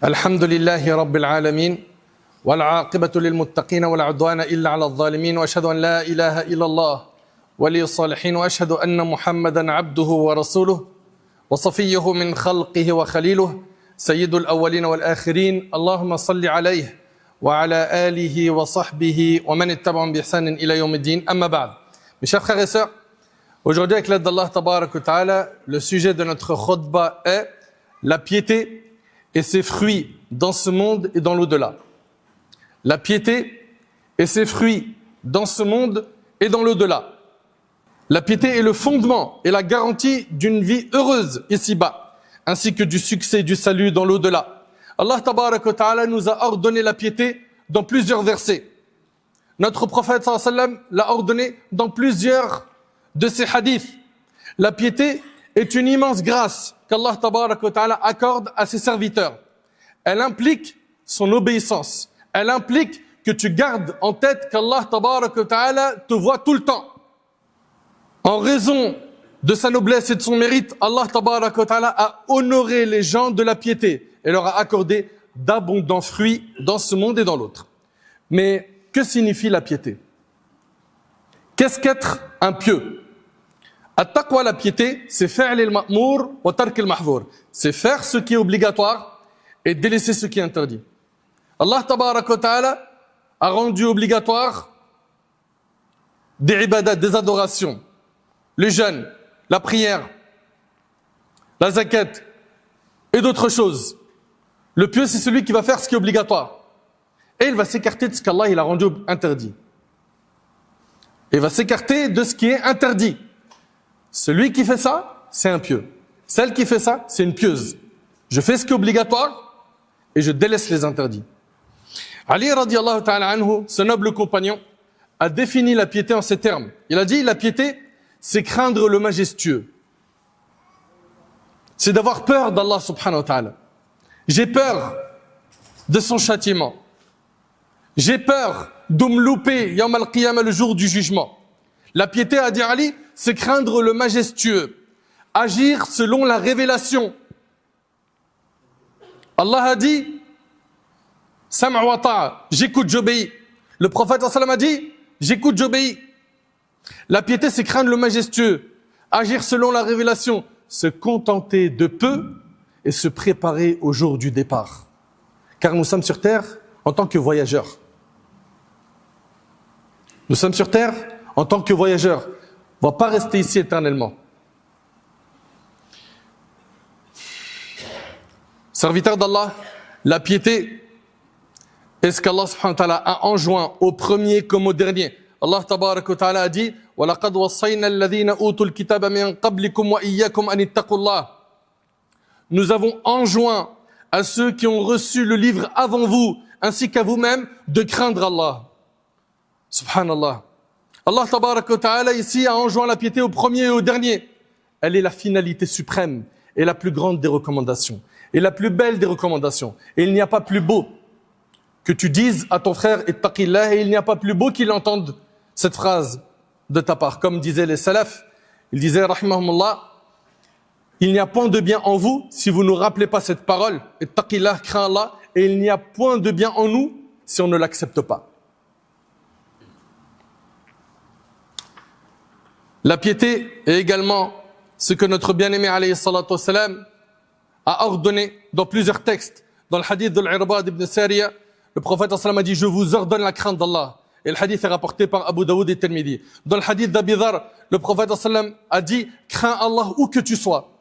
الحمد لله رب العالمين والعاقبة للمتقين ولا عدوان إلا على الظالمين وأشهد أن لا إله إلا الله ولي الصالحين وأشهد أن محمدا عبده ورسوله وصفيه من خلقه وخليله سيد الأولين والآخرين اللهم صل عليه وعلى آله وصحبه ومن اتبعهم بإحسان إلى يوم الدين أما بعد. Mes chers frères et sœurs, aujourd'hui avec l'aide d'Allah Tabarak wa Ta'ala, le sujet de notre khutbah est la piété et ses fruits dans ce monde et dans l'au-delà. La piété et ses fruits dans ce monde et dans l'au-delà. La piété est le fondement et la garantie d'une vie heureuse ici-bas, ainsi que du succès, du salut dans l'au-delà. Allah Tabarak wa Ta'ala nous a ordonné la piété dans plusieurs versets. Notre prophète sallallahu alayhi wa sallam l'a ordonné dans plusieurs de ses hadiths. La piété est une immense grâce qu'Allah Tabarak wa Ta'ala accorde à ses serviteurs. Elle implique son obéissance. Elle implique que tu gardes en tête qu'Allah Tabarak wa Ta'ala te voit tout le temps. En raison de sa noblesse et de son mérite, Allah Tabarak wa Ta'ala a honoré les gens de la piété et leur a accordé d'abondants fruits dans ce monde et dans l'autre. Mais que signifie la piété? Qu'est-ce qu'être un pieux? At-taqwa, la piété, c'est faire al-ma'mour wa tark al-mahzour. C'est faire ce qui est obligatoire et délaisser ce qui est interdit. Allah Tabarak wa Ta'ala a rendu obligatoire des ibadat, des adorations, le jeûne, la prière, la zakat et d'autres choses. Le pieux, c'est celui qui va faire ce qui est obligatoire. Et il va s'écarter de ce qu'Allah il a rendu interdit. Il va s'écarter de ce qui est interdit. Celui qui fait ça, c'est un pieux. Celle qui fait ça, c'est une pieuse. Je fais ce qui est obligatoire et je délaisse les interdits. Ali radiallahu ta'ala anhu, ce noble compagnon, a défini la piété en ces termes. Il a dit, la piété, c'est craindre le majestueux. C'est d'avoir peur d'Allah subhanahu wa ta'ala. J'ai peur de son châtiment. J'ai peur de me louper Yawm al-Qiyamah, le jour du jugement. La piété, a dit Ali, c'est craindre le majestueux. Agir selon la révélation. Allah a dit, Sam'a wa ta'a, j'écoute, j'obéis. Le prophète sallam a dit, j'écoute, j'obéis. La piété, c'est craindre le majestueux. Agir selon la révélation. Se contenter de peu et se préparer au jour du départ. Car nous sommes sur terre en tant que voyageurs. Nous sommes sur terre en tant que voyageurs. On ne va pas rester ici éternellement. Serviteur d'Allah, la piété est ce qu'Allah subhanahu wa ta'ala a enjoint au premier comme au dernier. Allah tabarak wa ta'ala a dit وَلَقَدْ وَصَّيْنَا الَّذِينَ أُوتُوا الْكِتَابَ مِنْ قَبْلِكُمْ وَإِيَّاكُمْ أَنِ اتَّقُوا اللَّهَ. Nous avons enjoint à ceux qui ont reçu le livre avant vous, ainsi qu'à vous-même, de craindre Allah. Subhanallah. Allah Tabarak wa Ta'ala ici a enjoint la piété au premier et au dernier. Elle est la finalité suprême et la plus grande des recommandations. Et la plus belle des recommandations. Et il n'y a pas plus beau que tu dises à ton frère ittaqillah, et il n'y a pas plus beau qu'il entende cette phrase de ta part. Comme disaient les salafs, ils disaient rahimahumullah, il n'y a point de bien en vous si vous ne rappelez pas cette parole, ittaqillah, crains Allah, et il n'y a point de bien en nous si on ne l'accepte pas. La piété est également ce que notre bien-aimé alayhi salatu wassalam a ordonné dans plusieurs textes. Dans le hadith de l'Irbad ibn Sariya, le prophète sallam a dit, je vous ordonne la crainte d'Allah. Et le hadith est rapporté par Abu Daoud et Tirmidhi. Dans le hadith d'Abi Dhar, le prophète sallam a dit, crains Allah où que tu sois.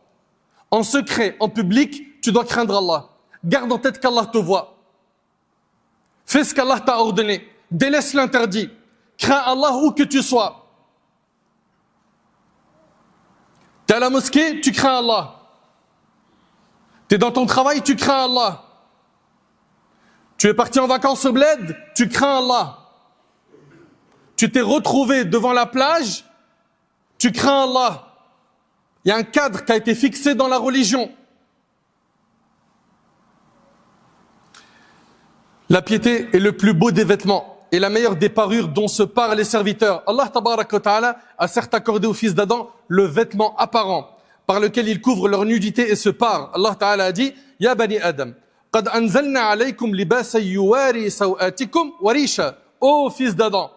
En secret, en public, tu dois craindre Allah. Garde en tête qu'Allah te voit. Fais ce qu'Allah t'a ordonné. Délaisse l'interdit. Crains Allah où que tu sois. T'es à la mosquée, tu crains Allah. T'es dans ton travail, tu crains Allah. Tu es parti en vacances au bled, tu crains Allah. Tu t'es retrouvé devant la plage, tu crains Allah. Il y a un cadre qui a été fixé dans la religion. La piété est le plus beau des vêtements et la meilleure des parures dont se parlent les serviteurs. Allah Tabarak wa Ta'ala a certes accordé aux fils d'Adam le vêtement apparent par lequel ils couvrent leur nudité et se parent. Allah Ta'ala a dit, Ya bani Adam, قد أنزلنا عليكم لباسا يواري سوآتكم وريشا. Ô fils d'Adam,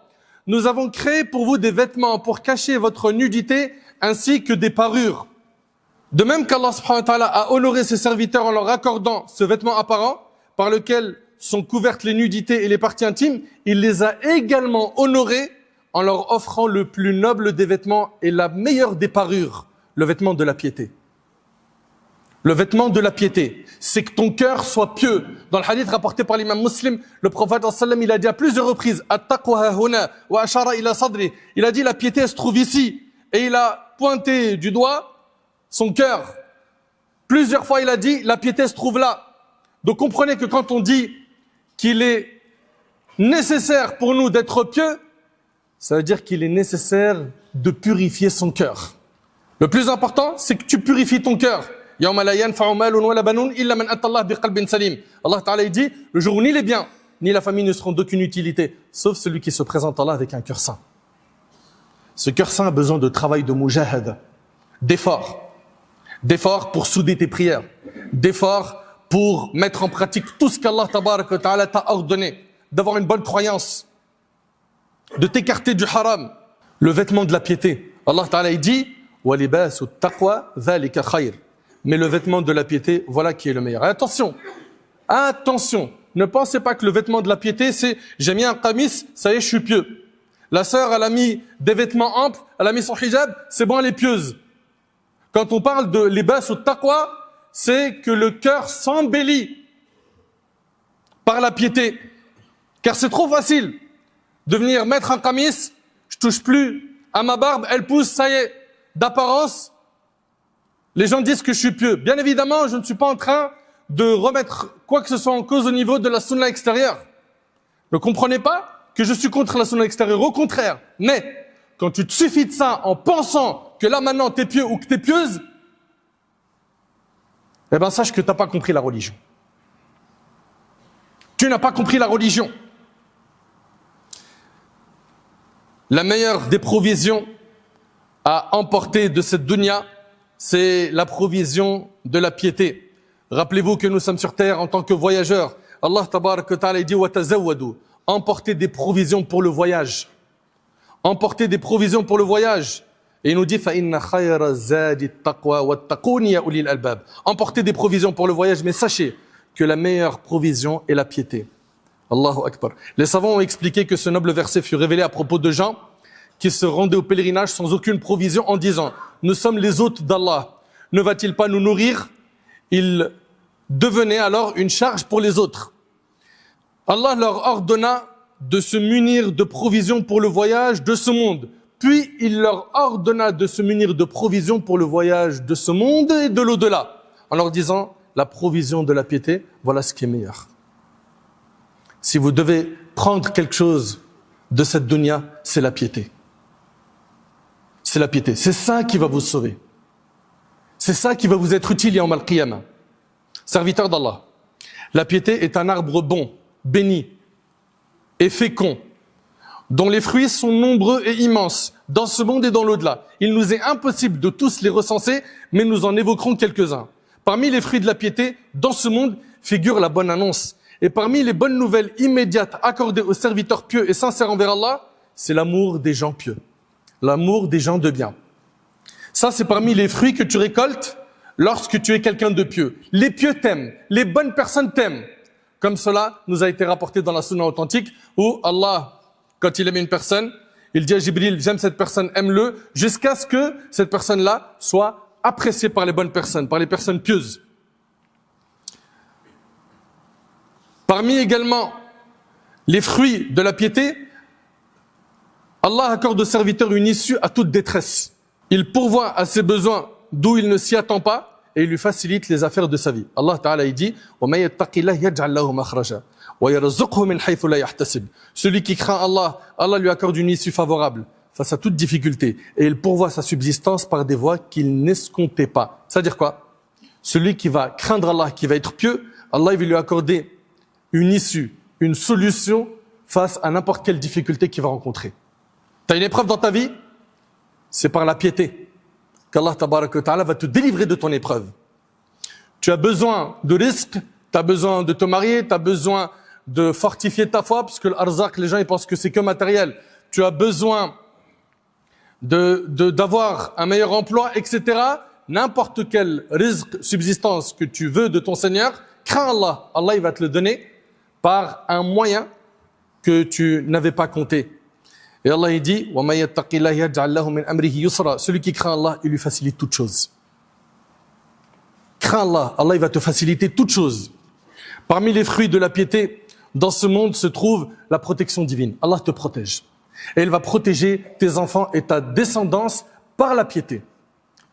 nous avons créé pour vous des vêtements pour cacher votre nudité ainsi que des parures. De même qu'Allah subhanahu wa ta'ala a honoré ses serviteurs en leur accordant ce vêtement apparent par lequel sont couvertes les nudités et les parties intimes, il les a également honorés en leur offrant le plus noble des vêtements et la meilleure des parures, le vêtement de la piété. Le vêtement de la piété, c'est que ton cœur soit pieux. Dans le hadith rapporté par l'imam Muslim, le prophète sallam, il a dit à plusieurs reprises, At-taqwa huna wa ashara ila sadri. Il a dit la piété elle se trouve ici et il a pointé du doigt son cœur. Plusieurs fois il a dit la piété se trouve là. Donc comprenez que quand on dit qu'il est nécessaire pour nous d'être pieux, ça veut dire qu'il est nécessaire de purifier son cœur. Le plus important, c'est que tu purifies ton cœur. Allah Ta'ala dit, le jour où ni les biens, ni la famille ne seront d'aucune utilité, sauf celui qui se présente à Allah avec un cœur saint. Ce cœur saint a besoin de travail de mujahad, d'efforts pour souder tes prières, d'efforts pour mettre en pratique tout ce qu'Allah Ta'ala t'a ordonné, d'avoir une bonne croyance, de t'écarter du haram, le vêtement de la piété. Allah Ta'ala dit, وَلِبَاسُ التَّقْوَى ذَلِكَ خَيْرٌ. Mais le vêtement de la piété, voilà qui est le meilleur. Et attention, ne pensez pas que le vêtement de la piété, c'est j'ai mis un qamis, ça y est, je suis pieux. La sœur, elle a mis des vêtements amples, elle a mis son hijab, c'est bon, elle est pieuse. Quand on parle de libas ou taqwa, c'est que le cœur s'embellit par la piété. Car c'est trop facile de venir mettre un qamis, je touche plus à ma barbe, elle pousse, ça y est, d'apparence, les gens disent que je suis pieux. Bien évidemment, je ne suis pas en train de remettre quoi que ce soit en cause au niveau de la sunna extérieure. Ne comprenez pas que je suis contre la sunna extérieure, au contraire. Mais, quand tu te suffis de ça en pensant que là maintenant t'es pieux ou que t'es pieuse, eh ben sache que t'as pas compris la religion. Tu n'as pas compris la religion. La meilleure des provisions à emporter de cette dunya, c'est la provision de la piété. Rappelez-vous que nous sommes sur terre en tant que voyageurs. Allah tabarak wa ta'ala dit wa tazawwadu. Emportez des provisions pour le voyage. Emportez des provisions pour le voyage. Et il nous dit fa inna khayra zadi taqwa wattaquni ya ulil albab. Emportez des provisions pour le voyage, mais sachez que la meilleure provision est la piété. Allahu Akbar. Les savants ont expliqué que ce noble verset fut révélé à propos de gens qui se rendaient au pèlerinage sans aucune provision en disant « Nous sommes les hôtes d'Allah, ne va-t-il pas nous nourrir ?» Ils devenaient alors une charge pour les autres. Allah leur ordonna de se munir de provisions pour le voyage de ce monde. Puis il leur ordonna de se munir de provisions pour le voyage de ce monde et de l'au-delà. En leur disant « La provision de la piété, voilà ce qui est meilleur. » Si vous devez prendre quelque chose de cette dunya, c'est la piété. C'est la piété. C'est ça qui va vous sauver. C'est ça qui va vous être utile yawm al-qiyamah. Serviteur d'Allah, la piété est un arbre bon, béni et fécond, dont les fruits sont nombreux et immenses, dans ce monde et dans l'au-delà. Il nous est impossible de tous les recenser, mais nous en évoquerons quelques-uns. Parmi les fruits de la piété, dans ce monde, figure la bonne annonce. Et parmi les bonnes nouvelles immédiates accordées aux serviteurs pieux et sincères envers Allah, c'est l'amour des gens pieux. L'amour des gens de bien. Ça, c'est parmi les fruits que tu récoltes lorsque tu es quelqu'un de pieux. Les pieux t'aiment, les bonnes personnes t'aiment. Comme cela nous a été rapporté dans la sunna authentique où Allah, quand il aime une personne, il dit à Jibril, j'aime cette personne, aime-le, jusqu'à ce que cette personne-là soit appréciée par les bonnes personnes, par les personnes pieuses. Parmi également les fruits de la piété, Allah accorde au serviteur une issue à toute détresse. Il pourvoit à ses besoins d'où il ne s'y attend pas et il lui facilite les affaires de sa vie. Allah Ta'ala il dit وَمَن يَتَّقِ اللَّهَ يَجْعَلْ لَهُ مَخْرَجًا وَيَرْزُقْهُ مِنْ حَيْثُ لَا يَحْتَسِبُ. Celui qui craint Allah, Allah lui accorde une issue favorable face à toute difficulté et il pourvoit sa subsistance par des voies qu'il n'escomptait pas. C'est-à-dire quoi? Celui qui va craindre Allah, qui va être pieux, Allah il va lui accorder une issue, une solution face à n'importe quelle difficulté qu'il va rencontrer. Tu as une épreuve dans ta vie, c'est par la piété qu'Allah Tabaraka wa Ta'ala va te délivrer de ton épreuve. Tu as besoin de risque, tu as besoin de te marier, tu as besoin de fortifier ta foi, parce que l'arzaq, les gens ils pensent que c'est que matériel. Tu as besoin d'avoir un meilleur emploi, etc. N'importe quel rizq, subsistance que tu veux de ton Seigneur, crains Allah. Allah il va te le donner par un moyen que tu n'avais pas compté. Et Allah il dit وَمَن يَتَّقِ اللَّهَ يَجْعَلْ لَهُ مِنْ أَمْرِهِ يُسْرًا. Celui qui craint Allah, il lui facilite toutes choses. Crains Allah, Allah il va te faciliter toutes choses. Parmi les fruits de la piété, dans ce monde se trouve la protection divine. Allah te protège. Et il va protéger tes enfants et ta descendance par la piété.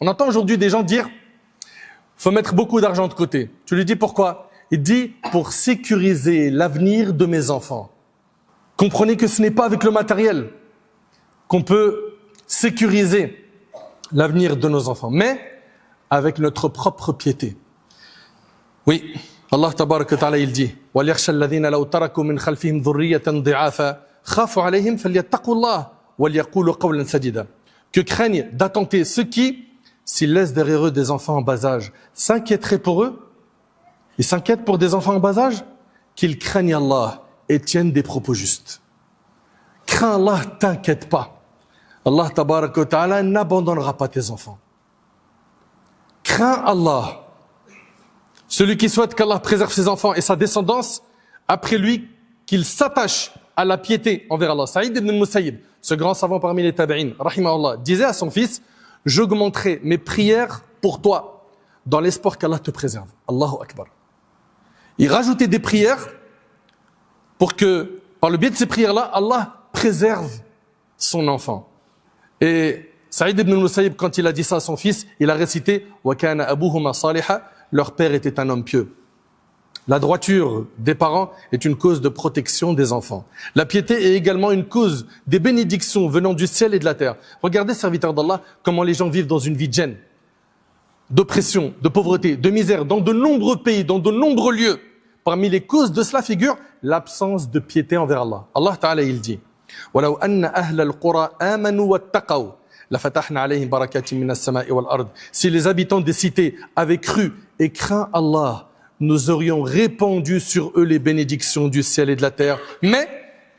On entend aujourd'hui des gens dire faut mettre beaucoup d'argent de côté. Tu lui dis pourquoi? Il dit pour sécuriser l'avenir de mes enfants. Comprenez que ce n'est pas avec le matériel qu'on peut sécuriser l'avenir de nos enfants, mais avec notre propre piété. Oui, Allah tabaraka wa ta'ala il dit وَلْيَخْشَ الَّذِينَ لَوْ تَرَكُوا مِنْ خَلْفِهِمْ ذُرِّيَّةً ضِعَافًا خَافُوا عَلَيْهِمْ فَلْيَتَّقُوا اللَّهَ وَلْيَقُولُوا قَوْلًا سَدِيدًا. Que craignent d'attenter ceux qui, s'ils laissent derrière eux des enfants en bas âge, s'inquiéteraient pour eux. Ils s'inquiètent pour des enfants en bas âge, qu'ils craignent Allah et tiennent des propos justes. Crains Allah, t'inquiète pas. Allah tabaraka wa ta'ala n'abandonnera pas tes enfants. Crains Allah. Celui qui souhaite qu'Allah préserve ses enfants et sa descendance, après lui, qu'il s'attache à la piété envers Allah. Saïd ibn al-Musayyib, ce grand savant parmi les tabi'in, rahimahullah, disait à son fils, j'augmenterai mes prières pour toi, dans l'espoir qu'Allah te préserve. Allahu Akbar. Il rajoutait des prières pour que, par le biais de ces prières-là, Allah préserve son enfant. Et Saïd ibn al-Musayyib, quand il a dit ça à son fils, il a récité « Wa kana abuhuma saliha » leur père était un homme pieux. La droiture des parents est une cause de protection des enfants. La piété est également une cause des bénédictions venant du ciel et de la terre. Regardez, serviteurs d'Allah, comment les gens vivent dans une vie de gêne, d'oppression, de pauvreté, de misère, dans de nombreux pays, dans de nombreux lieux. Parmi les causes de cela figure l'absence de piété envers Allah. Allah Ta'ala, il dit « وَلَوْ أَنَّ أَهْلَ الْقُرَىٰ آمَنُوا وَاتَّقَوْا لَفَتَحْنَا عَلَيْهِمْ بَرَكَاتٍ مِنَ السَّمَاءِ وَالْأَرْضِ » Si les habitants des cités avaient cru et craint Allah, nous aurions répandu sur eux les bénédictions du ciel et de la terre. Mais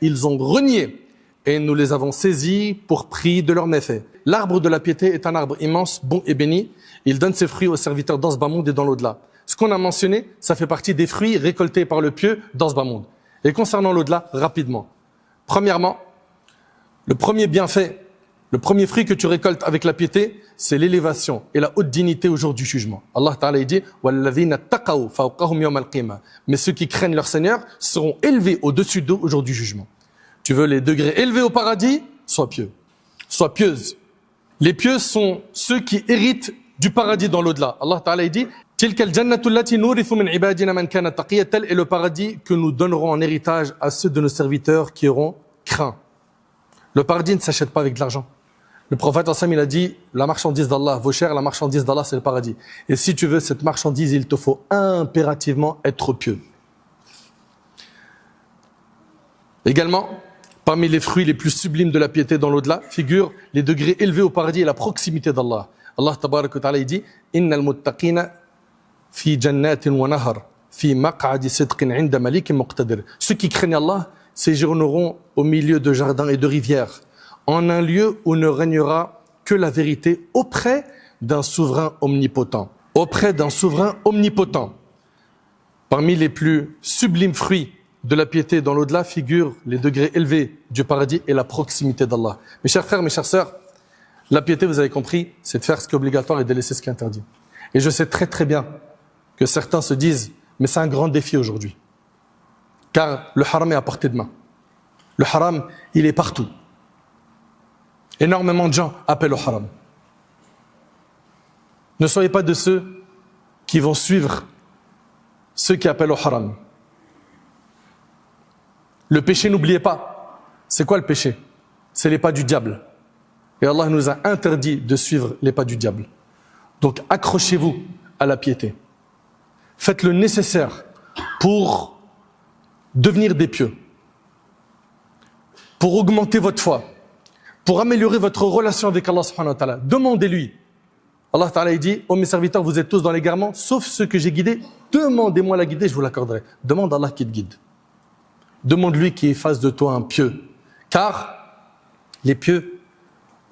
ils ont renié et nous les avons saisis pour prix de leurs méfaits. L'arbre de la piété est un arbre immense, bon et béni. Il donne ses fruits aux serviteurs dans ce bas monde et dans l'au-delà. Ce qu'on a mentionné, ça fait partie des fruits récoltés par le pieux dans ce bas monde. Et concernant l'au-delà, rapidement. Premièrement, le premier bienfait, le premier fruit que tu récoltes avec la piété, c'est l'élévation et la haute dignité au jour du jugement. Allah Ta'ala dit وَالَّذِينَ اتَّقَوْا فَوْقَهُمْ يَوْمَ الْقِيَامَةِ. Mais ceux qui craignent leur Seigneur seront élevés au-dessus d'eux au jour du jugement. Tu veux les degrés élevés au paradis? Sois pieux. Sois pieuse. Les pieux sont ceux qui héritent du paradis dans l'au-delà. Allah Ta'ala dit تِلْكَ الْجَنَّةُ الَّتِي نُورِثُ مِنْ عِبَادِنَا مَنْ كَانَ تَقِيًّا. Tel est le paradis que nous donnerons en héritage à ceux de nos serviteurs qui auront craint. Le paradis ne s'achète pas avec de l'argent. Le prophète il a dit, la marchandise d'Allah vaut cher, la marchandise d'Allah c'est le paradis. Et si tu veux cette marchandise, il te faut impérativement être pieux. Également, parmi les fruits les plus sublimes de la piété dans l'au-delà, figurent les degrés élevés au paradis et la proximité d'Allah. Allah tabaraka wa ta'ala il dit, Innal muttaqina fi jannatin wa nahar, fi maq'adi sidqin 'inda malikin muqtadir. Ceux qui craignent Allah séjourneront au milieu de jardins et de rivières, en un lieu où ne régnera que la vérité auprès d'un souverain omnipotent. Auprès d'un souverain omnipotent. Parmi les plus sublimes fruits de la piété dans l'au-delà figurent les degrés élevés du paradis et la proximité d'Allah. Mes chers frères, mes chères sœurs, la piété, vous avez compris, c'est de faire ce qui est obligatoire et de laisser ce qui est interdit. Et je sais très très bien que certains se disent, mais c'est un grand défi aujourd'hui. Car le haram est à portée de main. Le haram, il est partout. Énormément de gens appellent au haram. Ne soyez pas de ceux qui vont suivre ceux qui appellent au haram. Le péché, n'oubliez pas, c'est quoi le péché? C'est les pas du diable. Et Allah nous a interdit de suivre les pas du diable. Donc accrochez-vous à la piété. Faites le nécessaire pour devenir des pieux, pour augmenter votre foi, pour améliorer votre relation avec Allah subhanahu wa ta'ala. Demandez-lui. Allah Ta'ala il dit, ô mes serviteurs, vous êtes tous dans l'égarement, sauf ceux que j'ai guidés. Demandez-moi la guidée, je vous l'accorderai. Demande à Allah qui te guide. Demande-lui qui fasse de toi un pieux. Car les pieux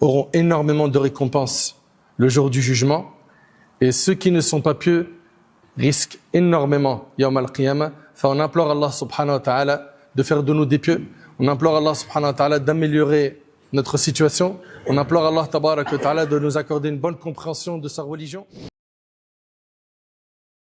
auront énormément de récompenses le jour du jugement. Et ceux qui ne sont pas pieux risquent énormément Yawm al-Qiyamah. Enfin, on implore Allah subhanahu wa ta'ala de faire de nous des pieux. On implore Allah subhanahu wa ta'ala d'améliorer notre situation. On implore Allah tabarak wa ta'ala de nous accorder une bonne compréhension de sa religion.